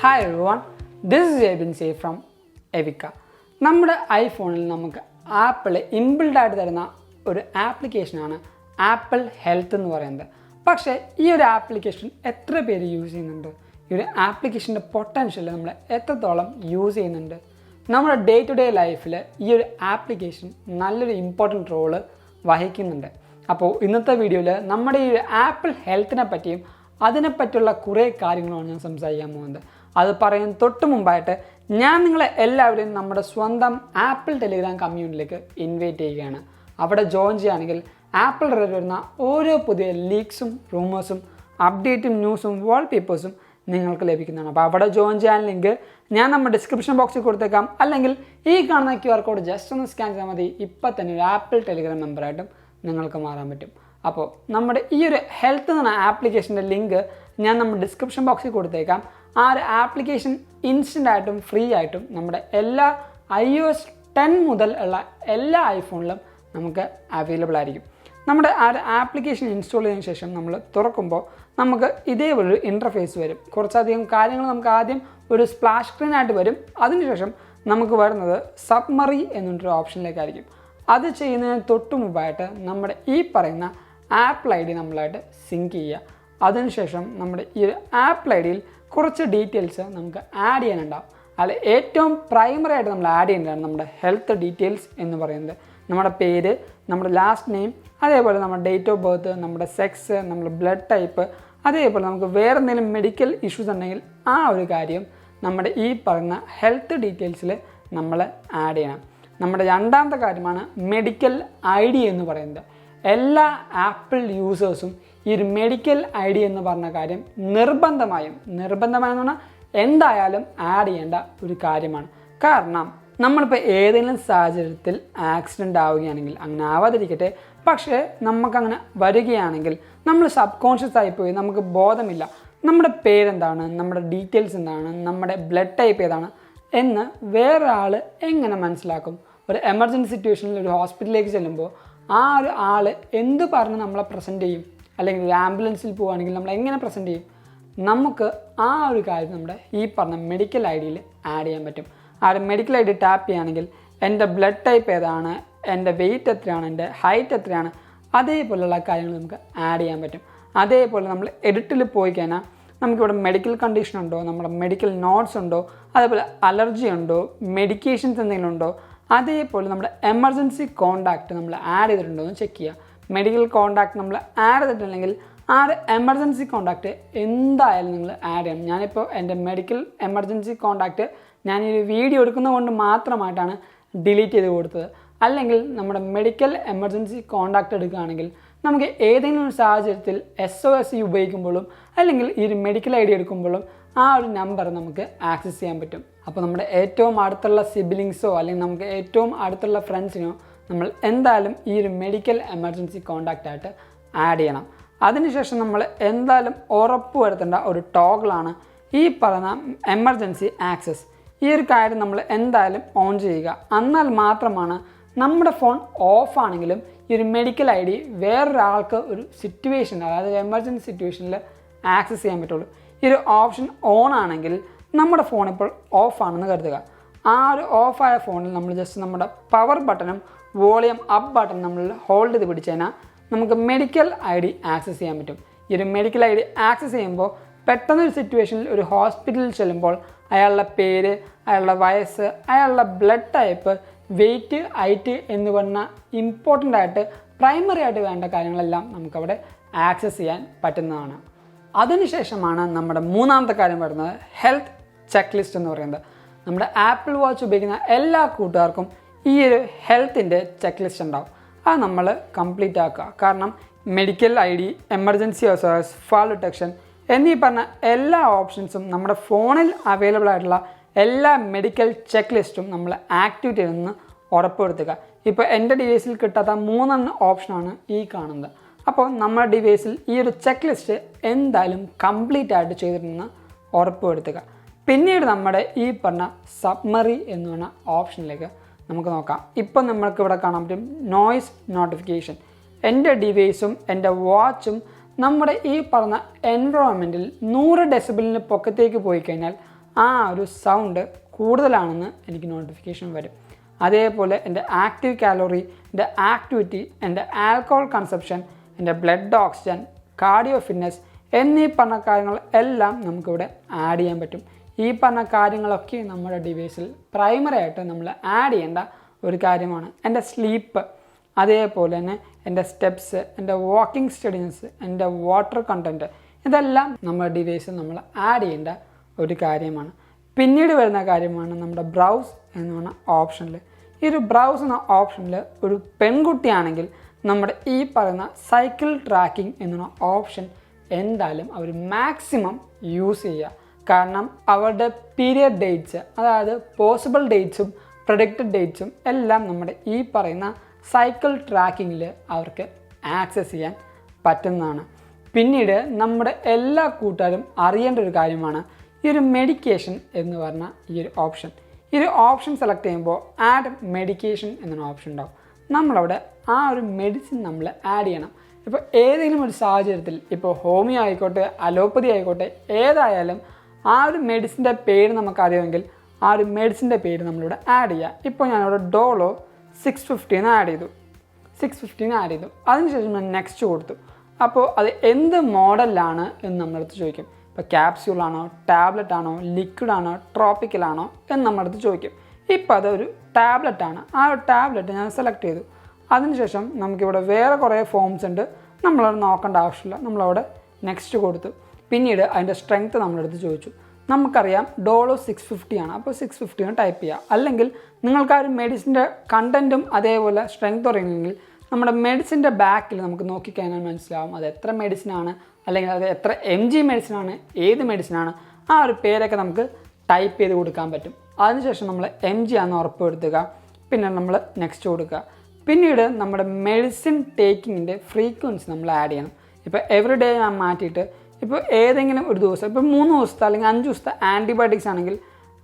Hi everyone, this is Abin from Evika. നമ്മുടെ ഐഫോണിൽ നമുക്ക് apple inbuilt ആയിട്ട് തരുന്ന ഒരു ആപ്ലിക്കേഷനാണ് ആപ്പിൾ ഹെൽത്ത് എന്ന് പറയുന്നത്. പക്ഷേ ഈ ഒരു ആപ്ലിക്കേഷൻ എത്ര പേര് യൂസ് ചെയ്യുന്നുണ്ട്? ഈ ഒരു ആപ്ലിക്കേഷൻ്റെ പൊട്ടൻഷ്യൽ നമ്മൾ എത്രത്തോളം യൂസ് ചെയ്യുന്നുണ്ട്? നമ്മുടെ ഡേ ടു ഡേ ലൈഫിൽ ഈ ഒരു ആപ്ലിക്കേഷൻ നല്ലൊരു ഇമ്പോർട്ടൻറ്റ് റോള് വഹിക്കുന്നുണ്ട്. അപ്പോൾ ഇന്നത്തെ വീഡിയോയിൽ നമ്മുടെ ഈ ഒരു ആപ്പിൾ ഹെൽത്തിനെ പറ്റിയും അതിനെപ്പറ്റിയുള്ള കുറേ കാര്യങ്ങളാണ് ഞാൻ സംസാരിക്കാൻ പോകുന്നത്. അത് പറയുന്ന തൊട്ട് മുമ്പായിട്ട് ഞാൻ നിങ്ങളെ എല്ലാവരെയും നമ്മുടെ സ്വന്തം ആപ്പിൾ ടെലിഗ്രാം കമ്മ്യൂണിറ്റിയിലേക്ക് ഇൻവൈറ്റ് ചെയ്യുകയാണ്. അവിടെ ജോയിൻ ചെയ്യുകയാണെങ്കിൽ ആപ്പിൾ റിലേറ്റഡ് വരുന്ന ഓരോ പുതിയ ലീക്സും റൂമേഴ്സും അപ്ഡേറ്റും ന്യൂസും വാൾപേപ്പേഴ്സും നിങ്ങൾക്ക് ലഭിക്കുന്നതാണ്. അപ്പോൾ അവിടെ ജോയിൻ ചെയ്യാൻ ലിങ്ക് ഞാൻ നമ്മുടെ ഡിസ്ക്രിപ്ഷൻ ബോക്സിൽ കൊടുത്തേക്കാം, അല്ലെങ്കിൽ ഈ കാണുന്ന QR കോഡ് ജസ്റ്റ് ഒന്ന് സ്കാൻ ചെയ്താൽ മതി. ഇപ്പം തന്നെ ഒരു ആപ്പിൾ ടെലിഗ്രാം മെമ്പറായിട്ടും നിങ്ങൾക്ക് മാറാൻ പറ്റും. അപ്പോൾ നമ്മുടെ ഈ ഒരു ഹെൽത്ത് എന്ന ആപ്ലിക്കേഷൻ്റെ ലിങ്ക് ഞാൻ നമ്മുടെ ഡിസ്ക്രിപ്ഷൻ ബോക്സിൽ കൊടുത്തേക്കാം. ആ ഒരു ആപ്ലിക്കേഷൻ ഇൻസ്റ്റൻ്റ് ആയിട്ടും ഫ്രീ ആയിട്ടും നമ്മുടെ എല്ലാ iOS 10 മുതൽ ഉള്ള എല്ലാ ഐഫോണിലും നമുക്ക് അവൈലബിൾ ആയിരിക്കും. നമ്മുടെ ആ ഒരു ആപ്ലിക്കേഷൻ ഇൻസ്റ്റാൾ ചെയ്തതിന് ശേഷം നമ്മൾ തുറക്കുമ്പോൾ നമുക്ക് ഇതേപോലൊരു ഇൻ്റർഫേസ് വരും. കുറച്ചധികം കാര്യങ്ങൾ നമുക്ക് ആദ്യം ഒരു സ്പ്ലാഷ് സ്ക്രീനായിട്ട് വരും. അതിനുശേഷം നമുക്ക് വരുന്നത് സബ്മറി എന്നൊരു ഓപ്ഷനിലേക്കായിരിക്കും. അത് ചെയ്യുന്നതിന് തൊട്ട് മുമ്പായിട്ട് നമ്മുടെ ഈ പറയുന്ന ആപ്പിൾ ID നമ്മളായിട്ട് സിങ്ക് ചെയ്യുക. അതിനുശേഷം നമ്മുടെ ഈ ആപ്പിൾ IDയിൽ കുറച്ച് ഡീറ്റെയിൽസ് നമുക്ക് ആഡ് ചെയ്യാനുണ്ടാവും. അതിൽ ഏറ്റവും പ്രൈമറി ആയിട്ട് നമ്മൾ ആഡ് ചെയ്യേണ്ടതാണ് നമ്മുടെ ഹെൽത്ത് ഡീറ്റെയിൽസ് എന്ന് പറയുന്നത്. നമ്മുടെ പേര്, നമ്മുടെ ലാസ്റ്റ് നെയിം, അതേപോലെ നമ്മുടെ ഡേറ്റ് ഓഫ് ബർത്ത്, നമ്മുടെ സെക്സ്, നമ്മുടെ ബ്ലഡ് ടൈപ്പ്, അതേപോലെ നമുക്ക് വേറെ എന്തെങ്കിലും മെഡിക്കൽ ഇഷ്യൂസ് ഉണ്ടെങ്കിൽ ആ ഒരു കാര്യം നമ്മുടെ ഈ പറയുന്ന ഹെൽത്ത് ഡീറ്റെയിൽസിൽ നമ്മൾ ആഡ് ചെയ്യണം. നമ്മുടെ രണ്ടാമത്തെ കാര്യമാണ് മെഡിക്കൽ ID എന്ന് പറയുന്നത്. എല്ലാ ആപ്പിൾ യൂസേഴ്സും ഈ ഒരു മെഡിക്കൽ ID എന്ന് പറഞ്ഞ കാര്യം നിർബന്ധമായും പറഞ്ഞാൽ എന്തായാലും ആഡ് ചെയ്യേണ്ട ഒരു കാര്യമാണ്. കാരണം നമ്മളിപ്പോൾ ഏതെങ്കിലും സാഹചര്യത്തിൽ ആക്സിഡൻ്റ് ആവുകയാണെങ്കിൽ, അങ്ങനെ ആവാതിരിക്കട്ടെ, പക്ഷേ നമുക്കങ്ങനെ വരികയാണെങ്കിൽ നമ്മൾ സബ് കോൺഷ്യസ് ആയിപ്പോയി, നമുക്ക് ബോധമില്ല നമ്മുടെ പേരെന്താണ്, നമ്മുടെ ഡീറ്റെയിൽസ് എന്താണ്, നമ്മുടെ ബ്ലഡ് ടൈപ്പ് ഏതാണ് എന്ന് വേറൊരാൾ എങ്ങനെ മനസ്സിലാക്കും? ഒരു എമർജൻസി സിറ്റുവേഷനിൽ ഒരു ഹോസ്പിറ്റലിലേക്ക് ചെല്ലുമ്പോൾ ആ ഒരു ആൾ എന്ത് പറഞ്ഞ് നമ്മളെ പ്രസൻറ്റ് ചെയ്യും? അല്ലെങ്കിൽ ഒരു ആംബുലൻസിൽ പോവുകയാണെങ്കിൽ നമ്മൾ എങ്ങനെ പ്രസൻറ്റ് ചെയ്യും? നമുക്ക് ആ ഒരു കാര്യം നമ്മുടെ ഈ പറഞ്ഞ മെഡിക്കൽ IDയിൽ ആഡ് ചെയ്യാൻ പറ്റും. ആ ഒരു മെഡിക്കൽ ID ടാപ്പ് ചെയ്യുകയാണെങ്കിൽ എൻ്റെ ബ്ലഡ് ടൈപ്പ് ഏതാണ്, എൻ്റെ വെയിറ്റ് എത്രയാണ്, എൻ്റെ ഹൈറ്റ് എത്രയാണ്, അതേപോലെയുള്ള കാര്യങ്ങൾ നമുക്ക് ആഡ് ചെയ്യാൻ പറ്റും. അതേപോലെ നമ്മൾ എഡിറ്റിൽ പോയി കഴിഞ്ഞാൽ നമുക്കിവിടെ മെഡിക്കൽ കണ്ടീഷൻ ഉണ്ടോ, നമ്മുടെ മെഡിക്കൽ നോട്ട്സ് ഉണ്ടോ, അതേപോലെ അലർജി ഉണ്ടോ, മെഡിക്കേഷൻസ് എന്തെങ്കിലും ഉണ്ടോ, അതേപോലെ നമ്മുടെ എമർജൻസി കോൺടാക്റ്റ് നമ്മൾ ആഡ് ചെയ്തിട്ടുണ്ടോ എന്ന് ചെക്ക് ചെയ്യുക. മെഡിക്കൽ കോൺടാക്റ്റ് നമ്മൾ ആഡ് ചെയ്തിട്ടില്ലെങ്കിൽ ആ ഒരു എമർജൻസി കോൺടാക്റ്റ് എന്തായാലും നിങ്ങൾ ആഡ് ചെയ്യണം. ഞാനിപ്പോൾ എൻ്റെ മെഡിക്കൽ എമർജൻസി കോൺടാക്റ്റ് ഞാൻ ഈ വീഡിയോ എടുക്കുന്നത് കൊണ്ട് മാത്രമായിട്ടാണ് ഡിലീറ്റ് ചെയ്ത് കൊടുത്തത്. അല്ലെങ്കിൽ നമ്മുടെ മെഡിക്കൽ എമർജൻസി കോൺടാക്റ്റ് എടുക്കുകയാണെങ്കിൽ നമുക്ക് ഏതെങ്കിലും ഒരു സാഹചര്യത്തിൽ SOS ഉപയോഗിക്കുമ്പോഴും അല്ലെങ്കിൽ ഈ ഒരു മെഡിക്കൽ ID എടുക്കുമ്പോഴും ആ ഒരു നമ്പർ നമുക്ക് ആക്സസ് ചെയ്യാൻ പറ്റും. അപ്പോൾ നമ്മുടെ ഏറ്റവും അടുത്തുള്ള സിബ്ലിങ്സോ അല്ലെങ്കിൽ നമുക്ക് ഏറ്റവും അടുത്തുള്ള ഫ്രണ്ട്സിനോ നമ്മൾ എന്തായാലും ഈ ഒരു മെഡിക്കൽ എമർജൻസി കോൺടാക്റ്റ് ആയിട്ട് ആഡ് ചെയ്യണം. അതിനുശേഷം നമ്മൾ എന്തായാലും ഉറപ്പ് വരുത്തേണ്ട ഒരു ടോഗിളാണ് ഈ പറയുന്ന എമർജൻസി ആക്സസ്. ഈ ഒരു കാര്യം നമ്മൾ എന്തായാലും ഓൺ ചെയ്യുക. എന്നാൽ മാത്രമാണ് നമ്മുടെ ഫോൺ ഓഫ് ആണെങ്കിലും ഈ ഒരു മെഡിക്കൽ ID വേറൊരാൾക്ക് ഒരു സിറ്റുവേഷൻ, അതായത് എമർജൻസി സിറ്റുവേഷനിൽ ആക്സസ് ചെയ്യാൻ പറ്റുള്ളൂ. ഈ ഒരു ഓപ്ഷൻ ഓൺ ആണെങ്കിൽ നമ്മുടെ ഫോൺ ഇപ്പോൾ ഓഫ് ആണെന്ന് കരുതുക. ആ ഒരു ഓഫായ ഫോണിൽ നമ്മൾ ജസ്റ്റ് നമ്മുടെ പവർ ബട്ടണും വോളിയം അപ്പ് ബട്ടൺ നമ്മൾ ഹോൾഡ് ചെയ്ത് പിടിച്ച് കഴിഞ്ഞാൽ നമുക്ക് മെഡിക്കൽ ID ആക്സസ് ചെയ്യാൻ പറ്റും. ഈ ഒരു മെഡിക്കൽ ID ആക്സസ് ചെയ്യുമ്പോൾ പെട്ടെന്നൊരു സിറ്റുവേഷനിൽ ഒരു ഹോസ്പിറ്റലിൽ ചെല്ലുമ്പോൾ അയാളുടെ പേര്, അയാളുടെ വയസ്സ്, അയാളുടെ ബ്ലഡ് ടൈപ്പ്, വെയിറ്റ്, ഹൈറ്റ് എന്ന് പറഞ്ഞ ഇമ്പോർട്ടൻ്റ് ആയിട്ട് പ്രൈമറി ആയിട്ട് വേണ്ട കാര്യങ്ങളെല്ലാം നമുക്കവിടെ ആക്സസ് ചെയ്യാൻ പറ്റുന്നതാണ്. അതിനുശേഷമാണ് നമ്മുടെ മൂന്നാമത്തെ കാര്യം വരുന്നത് ഹെൽത്ത് ചെക്ക് ലിസ്റ്റ് എന്ന് പറയുന്നത്. നമ്മുടെ ആപ്പിൾ വാച്ച് ഉപയോഗിക്കുന്ന എല്ലാ കൂട്ടുകാർക്കും ഈ ഒരു ഹെൽത്തിൻ്റെ ചെക്ക് ലിസ്റ്റ് ഉണ്ടാവും. അത് നമ്മൾ കംപ്ലീറ്റ് ആക്കുക. കാരണം medical ID, emergency SOS, fall detection എന്നീ പറഞ്ഞ എല്ലാ ഓപ്ഷൻസും നമ്മുടെ ഫോണിൽ അവൈലബിൾ ആയിട്ടുള്ള എല്ലാ മെഡിക്കൽ ചെക്ക് ലിസ്റ്റും നമ്മൾ ആക്ടിവേറ്റ് ചെയ്തെന്ന് ഉറപ്പുവരുത്തുക. ഇപ്പോൾ എൻ്റെ ഡിവൈസിൽ കിട്ടാത്ത 3 ഓപ്ഷനാണ് ഈ കാണുന്നത്. അപ്പോൾ നമ്മുടെ ഡിവൈസിൽ ഈ ഒരു ചെക്ക് ലിസ്റ്റ് എന്തായാലും കംപ്ലീറ്റ് ആയിട്ട് ചെയ്തിട്ടുണ്ടെന്ന് ഉറപ്പുവരുത്തുക. പിന്നീട് നമ്മുടെ ഈ പറഞ്ഞ സബ്മറി എന്ന് പറഞ്ഞ ഓപ്ഷനിലേക്ക് നമുക്ക് നോക്കാം. ഇപ്പം നമ്മൾക്ക് ഇവിടെ കാണാൻ പറ്റും നോയ്സ് നോട്ടിഫിക്കേഷൻ. എൻ്റെ ഡിവൈസും എൻ്റെ വാച്ചും നമ്മുടെ ഈ പറഞ്ഞ എൻവയോൺമെൻറ്റിൽ 100 ഡെസിബിളിന് പൊക്കത്തേക്ക് പോയി കഴിഞ്ഞാൽ ആ ഒരു സൗണ്ട് കൂടുതലാണെന്ന് എനിക്ക് നോട്ടിഫിക്കേഷൻ വരും. അതേപോലെ എൻ്റെ ആക്റ്റീവ് കാലോറി, എൻ്റെ ആക്ടിവിറ്റി, എൻ്റെ ആൽക്കഹോൾ കൺസപ്ഷൻ, എൻ്റെ ബ്ലഡ് ഓക്സിജൻ, കാർഡിയോ ഫിറ്റ്നസ് എന്നീ പറഞ്ഞ കാര്യങ്ങൾ എല്ലാം നമുക്കിവിടെ ആഡ് ചെയ്യാൻ പറ്റും. ഈ പറഞ്ഞ കാര്യങ്ങളൊക്കെ നമ്മുടെ ഡിവൈസിൽ പ്രൈമറി ആയിട്ട് നമ്മൾ ആഡ് ചെയ്യേണ്ട ഒരു കാര്യമാണ്. എൻ്റെ സ്ലീപ്പ്, അതേപോലെ തന്നെ എൻ്റെ സ്റ്റെപ്സ്, എൻ്റെ വാക്കിംഗ് സ്റ്റഡിനസ്, എൻ്റെ വാട്ടർ കണ്ടൻറ്റ്, ഇതെല്ലാം നമ്മുടെ ഡിവൈസിൽ നമ്മൾ ആഡ് ചെയ്യേണ്ട ഒരു കാര്യമാണ്. പിന്നീട് വരുന്ന കാര്യമാണ് നമ്മുടെ ബ്രൗസ് എന്ന് പറഞ്ഞ ഓപ്ഷനിൽ. ഈ ഒരു ബ്രൗസ് എന്ന ഓപ്ഷനിൽ ഒരു പെൺകുട്ടിയാണെങ്കിൽ നമ്മുടെ ഈ പറയുന്ന സൈക്കിൾ ട്രാക്കിംഗ് എന്നുള്ള ഓപ്ഷൻ എന്തായാലും അവർ മാക്സിമം യൂസ് ചെയ്യുക. കാരണം അവരുടെ പീരിയഡ് ഡേറ്റ്സ്, അതായത് പോസിബിൾ ഡേറ്റ്സും പ്രൊഡിക്റ്റഡ് ഡേറ്റ്സും എല്ലാം നമ്മുടെ ഈ പറയുന്ന സൈക്കിൾ ട്രാക്കിങ്ങിൽ അവർക്ക് ആക്സസ് ചെയ്യാൻ പറ്റുന്നതാണ്. പിന്നീട് നമ്മുടെ എല്ലാ കൂട്ടുകാരും അറിയേണ്ട ഒരു കാര്യമാണ് ഈ ഒരു മെഡിക്കേഷൻ എന്ന് പറഞ്ഞ ഈ ഒരു ഓപ്ഷൻ. ഈ ഒരു ഓപ്ഷൻ സെലക്ട് ചെയ്യുമ്പോൾ ആഡ് മെഡിക്കേഷൻ എന്നൊരു ഓപ്ഷൻ ഉണ്ടാവും. നമ്മളവിടെ ആ ഒരു മെഡിസിൻ നമ്മൾ ആഡ് ചെയ്യണം. ഇപ്പോൾ ഏതെങ്കിലും ഒരു സാഹചര്യത്തിൽ, ഇപ്പോൾ ഹോമിയോ ആയിക്കോട്ടെ, അലോപ്പതി ആയിക്കോട്ടെ, ഏതായാലും ആ ഒരു മെഡിസിൻ്റെ പേര് നമുക്കറിയുമെങ്കിൽ ആ ഒരു മെഡിസിൻ്റെ പേര് നമ്മളിവിടെ ആഡ് ചെയ്യുക. ഇപ്പോൾ ഞാനിവിടെ ഡോളോ 650 ആഡ് ചെയ്തു. അതിനുശേഷം ഞാൻ നെക്സ്റ്റ് കൊടുത്തു. അപ്പോൾ അത് എന്ത് മോഡലിലാണ് എന്ന് നമ്മളടുത്ത് ചോദിക്കും. ഇപ്പോൾ ക്യാപ്സ്യൂളാണോ, ടാബ്ലറ്റ് ആണോ, ലിക്വിഡ് ആണോ, ട്രോപ്പിക്കലാണോ എന്ന് നമ്മളടുത്ത് ചോദിക്കും. ഇപ്പോൾ അതൊരു ടാബ്ലറ്റാണ്. ആ ഒരു ടാബ്ലറ്റ് ഞാൻ സെലക്ട് ചെയ്തു. അതിനുശേഷം നമുക്കിവിടെ വേറെ കുറേ ഫോംസ് ഉണ്ട്, നമ്മളത് നോക്കേണ്ട ആവശ്യമില്ല. നമ്മളവിടെ നെക്സ്റ്റ് കൊടുത്തു. പിന്നീട് അതിൻ്റെ സ്ട്രെങ്ത്ത് നമ്മളെടുത്ത് ചോദിച്ചു. നമുക്കറിയാം ഡോളോ 650 ആണ്. അപ്പോൾ 650 ടൈപ്പ് ചെയ്യുക. അല്ലെങ്കിൽ നിങ്ങൾക്ക് ആ ഒരു മെഡിസിൻ്റെ കണ്ടൻറ്റും അതേപോലെ സ്ട്രെങ്ത്ത് പറയുമെങ്കിൽ നമ്മുടെ മെഡിസിൻ്റെ ബാക്കിൽ നമുക്ക് നോക്കിക്കഴിഞ്ഞാൽ മനസ്സിലാവും അത് എത്ര മെഡിസിനാണ്, അല്ലെങ്കിൽ അത് എത്ര mg മെഡിസിനാണ്, ഏത് മെഡിസിനാണ്, ആ ഒരു പേരൊക്കെ നമുക്ക് ടൈപ്പ് ചെയ്ത് കൊടുക്കാൻ പറ്റും. അതിനുശേഷം നമ്മൾ mg ആണെന്ന് ഉറപ്പ് വരുത്തുക. പിന്നെ നമ്മൾ നെക്സ്റ്റ് കൊടുക്കുക. പിന്നീട് നമ്മുടെ മെഡിസിൻ ടേക്കിങ്ങിൻ്റെ ഫ്രീക്വൻസി നമ്മൾ ആഡ് ചെയ്യണം. ഇപ്പോൾ എവറി ഡേ ഞാൻ മാറ്റിയിട്ട് ഇപ്പോൾ ഏതെങ്കിലും ഒരു ദിവസം, ഇപ്പോൾ 3 ദിവസത്തെ അല്ലെങ്കിൽ 5 ദിവസത്തെ ആൻറ്റിബയോട്ടിക്സ് ആണെങ്കിൽ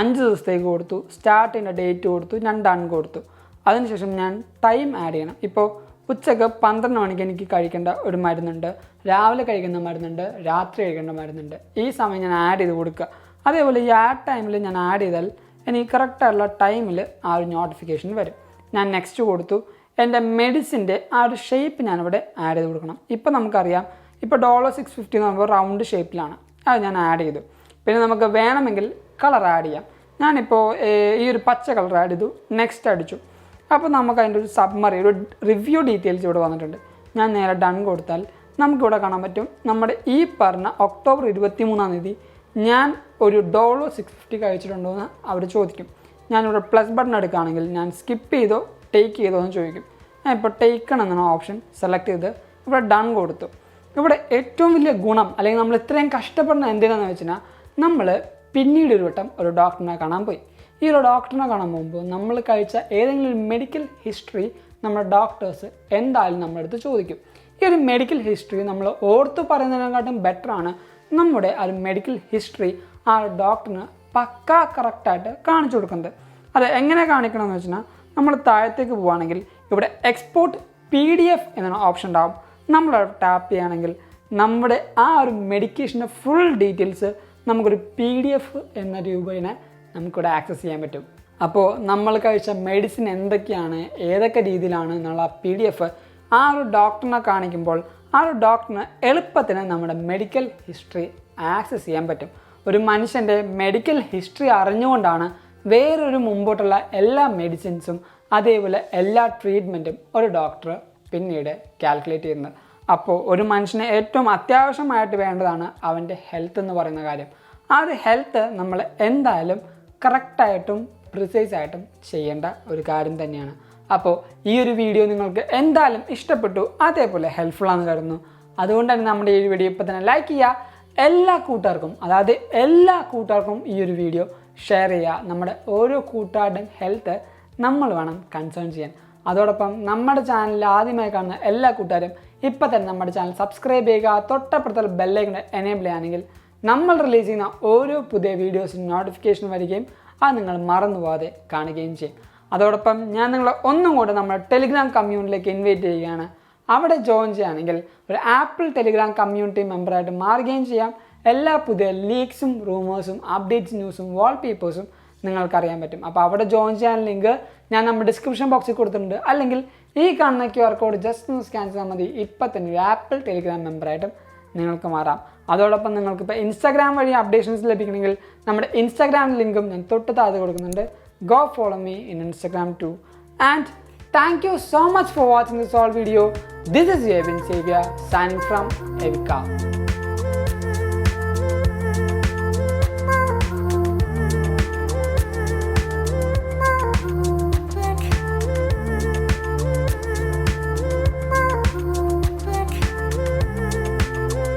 5 ദിവസത്തേക്ക് കൊടുത്തു, സ്റ്റാർട്ട് ചെയ്യുന്ന ഡേറ്റ് കൊടുത്തു, ഞാൻ ഡൺ കൊടുത്തു. അതിനുശേഷം ഞാൻ ടൈം ആഡ് ചെയ്യണം. ഇപ്പോൾ ഉച്ചക്ക് 12 മണിക്ക് എനിക്ക് കഴിക്കേണ്ട ഒരു മരുന്നുണ്ട്, രാവിലെ കഴിക്കുന്ന മരുന്നുണ്ട്, രാത്രി കഴിക്കേണ്ട മരുന്നുണ്ട്. ഈ സമയം ഞാൻ ആഡ് ചെയ്ത് കൊടുക്കുക. അതേപോലെ ഈ ആഡ് ടൈമിൽ ഞാൻ ആഡ് ചെയ്താൽ എനിക്ക് കറക്റ്റായിട്ടുള്ള ടൈമിൽ ആ ഒരു നോട്ടിഫിക്കേഷൻ വരും. ഞാൻ നെക്സ്റ്റ് കൊടുത്തു. എൻ്റെ മെഡിസിൻ്റെ ആ ഒരു ഷേപ്പ് ഞാനിവിടെ ആഡ് ചെയ്ത് കൊടുക്കണം. ഇപ്പോൾ നമുക്കറിയാം, ഇപ്പോൾ ഡോളോ 650 എന്ന് പറയുമ്പോൾ റൗണ്ട് ഷേപ്പിലാണ്. അത് ഞാൻ ആഡ് ചെയ്തു. പിന്നെ നമുക്ക് വേണമെങ്കിൽ കളർ ആഡ് ചെയ്യാം. ഞാനിപ്പോൾ ഈ ഒരു പച്ച കളർ ആഡ് ചെയ്തു, നെക്സ്റ്റ് അടിച്ചു. അപ്പോൾ നമുക്ക് അതിൻ്റെ ഒരു സബ്മറി, ഒരു റിവ്യൂ ഡീറ്റെയിൽസ് ഇവിടെ വന്നിട്ടുണ്ട്. ഞാൻ നേരെ ഡൺ കൊടുത്താൽ നമുക്കിവിടെ കാണാൻ പറ്റും നമ്മുടെ ഈ പറഞ്ഞ ഒക്ടോബർ 23 ഞാൻ ഒരു ഡോളോ 650 കഴിച്ചിട്ടുണ്ടോ എന്ന് അവർ ചോദിക്കും. ഞാനിവിടെ പ്ലസ് ബട്ടൺ എടുക്കുകയാണെങ്കിൽ ഞാൻ സ്കിപ്പ് ചെയ്തോ ടേക്ക് ചെയ്തോ എന്ന് ചോദിക്കും. ഞാൻ ഇപ്പോൾ ടേക്കൺ എന്നാണ് ഓപ്ഷൻ സെലക്ട് ചെയ്ത് ഇവിടെ ഡൺ കൊടുത്തു. ഇവിടെ ഏറ്റവും വലിയ ഗുണം, അല്ലെങ്കിൽ നമ്മൾ ഇത്രയും കഷ്ടപ്പെടുന്ന എന്തിനാണെന്ന് വെച്ചാൽ നമ്മൾ പിന്നീട് ഒരു വട്ടം ഒരു ഡോക്ടറിനെ കാണാൻ പോയി. ഈ ഒരു ഡോക്ടറിനെ കാണാൻ പോകുമ്പോൾ നമ്മൾ കഴിച്ച ഏതെങ്കിലും ഒരു മെഡിക്കൽ ഹിസ്റ്ററി നമ്മുടെ ഡോക്ടേഴ്സ് എന്തായാലും നമ്മളടുത്ത് ചോദിക്കും. ഈ ഒരു മെഡിക്കൽ ഹിസ്റ്ററി നമ്മൾ ഓർത്ത് പറയുന്നതിനെക്കാട്ടും ബെറ്ററാണ് നമ്മുടെ ആ ഒരു മെഡിക്കൽ ഹിസ്റ്ററി ആ ഡോക്ടറിന് പക്കാ കറക്റ്റായിട്ട് കാണിച്ചു കൊടുക്കുന്നത്. അത് എങ്ങനെ കാണിക്കണമെന്ന് വെച്ചാൽ നമ്മൾ താഴത്തേക്ക് പോവുകയാണെങ്കിൽ ഇവിടെ എക്സ്പോർട്ട് PDF എന്നൊരു ഓപ്ഷൻ ഉണ്ടാകും. നമ്മളവിടെ ടാപ്പ് ചെയ്യുകയാണെങ്കിൽ നമ്മുടെ ആ ഒരു മെഡിക്കേഷൻ്റെ ഫുൾ ഡീറ്റെയിൽസ് നമുക്കൊരു PDF എന്ന രൂപേണ നമുക്കിവിടെ ആക്സസ് ചെയ്യാൻ പറ്റും. അപ്പോൾ നമ്മൾ കഴിച്ച മെഡിസിൻ എന്തൊക്കെയാണ്, ഏതൊക്കെ രീതിയിലാണ് എന്നുള്ള PDF ആ ഒരു ഡോക്ടറിനെ കാണിക്കുമ്പോൾ ആ ഒരു ഡോക്ടറിന് എളുപ്പത്തിന് നമ്മുടെ മെഡിക്കൽ ഹിസ്റ്ററി ആക്സസ് ചെയ്യാൻ പറ്റും. ഒരു മനുഷ്യൻ്റെ മെഡിക്കൽ ഹിസ്റ്ററി അറിഞ്ഞുകൊണ്ടാണ് വേറൊരു മുമ്പോട്ടുള്ള എല്ലാ മെഡിസിൻസും അതേപോലെ എല്ലാ ട്രീറ്റ്മെൻറ്റും ഒരു ഡോക്ടർ പിന്നീട് കാൽക്കുലേറ്റ് ചെയ്യുന്നത്. അപ്പോൾ ഒരു മനുഷ്യന് ഏറ്റവും അത്യാവശ്യമായിട്ട് വേണ്ടതാണ് അവൻ്റെ ഹെൽത്ത് എന്ന് പറയുന്ന കാര്യം. ആ ഒരു ഹെൽത്ത് നമ്മൾ എന്തായാലും കറക്റ്റായിട്ടും പ്രിസൈസായിട്ടും ചെയ്യേണ്ട ഒരു കാര്യം തന്നെയാണ്. അപ്പോൾ ഈ ഒരു വീഡിയോ നിങ്ങൾക്ക് എന്തായാലും ഇഷ്ടപ്പെട്ടു, അതേപോലെ ഹെൽപ്ഫുള്ളാണെന്ന് കരുതുന്നു. അതുകൊണ്ട് തന്നെ നമ്മുടെ ഈ വീഡിയോ ഇപ്പോൾ തന്നെ ലൈക്ക് ചെയ്യുക. എല്ലാ കൂട്ടുകാർക്കും ഈ ഒരു വീഡിയോ ഷെയർ ചെയ്യുക. നമ്മുടെ ഓരോ കൂട്ടുകാരുടെയും ഹെൽത്ത് നമ്മൾ വേണം കൺസേൺ ചെയ്യാൻ. അതോടൊപ്പം നമ്മുടെ ചാനലിൽ ആദ്യമായി കാണുന്ന എല്ലാ കൂട്ടുകാരും ഇപ്പം തന്നെ നമ്മുടെ ചാനൽ സബ്സ്ക്രൈബ് ചെയ്യുക. തൊട്ടപ്പുറത്തുള്ള ബെല്ലൈക്കൺ എനേബിൾ ചെയ്യുകയാണെങ്കിൽ നമ്മൾ റിലീസ് ചെയ്യുന്ന ഓരോ പുതിയ വീഡിയോസിന് നോട്ടിഫിക്കേഷൻ വരികയും അത് നിങ്ങൾ മറന്നു പോകാതെ കാണുകയും ചെയ്യും. അതോടൊപ്പം ഞാൻ നിങ്ങളെ ഒന്നും കൂടെ നമ്മുടെ ടെലിഗ്രാം കമ്മ്യൂണിറ്റിയിലേക്ക് ഇൻവൈറ്റ് ചെയ്യുകയാണ്. അവിടെ ജോയിൻ ചെയ്യുകയാണെങ്കിൽ ഒരു ആപ്പിൾ ടെലിഗ്രാം കമ്മ്യൂണിറ്റി മെമ്പറായിട്ട് മാറുകയും ചെയ്യാം. എല്ലാ പുതിയ ലീക്സും റൂമേഴ്സും അപ്ഡേറ്റ്സ് ന്യൂസും വാൾപേപ്പേഴ്സും നിങ്ങൾക്കറിയാൻ പറ്റും. അപ്പോൾ അവിടെ ജോയിൻ ചെയ്യാൻ ലിങ്ക് ഞാൻ നമ്മുടെ ഡിസ്ക്രിപ്ഷൻ ബോക്സിൽ കൊടുത്തിട്ടുണ്ട്. അല്ലെങ്കിൽ ഈ കാണുന്ന QR കോഡ് ജസ്റ്റ് ഒന്ന് സ്കാൻ ചെയ്താൽ മതി. ഇപ്പം തന്നെ ഒരു ആപ്പിൾ ടെലിഗ്രാം മെമ്പറായിട്ടും നിങ്ങൾക്ക് മാറാം. അതോടൊപ്പം നിങ്ങൾക്കിപ്പോൾ ഇൻസ്റ്റാഗ്രാം വഴി അപ്ഡേഷൻസ് ലഭിക്കണമെങ്കിൽ നമ്മുടെ ഇൻസ്റ്റാഗ്രാം ലിങ്കും ഞാൻ തൊട്ട് താഴെ കൊടുക്കുന്നുണ്ട്. Go follow me in Instagram too. And thank you so much for watching this whole video. This is Abin Xavier signing from Evika.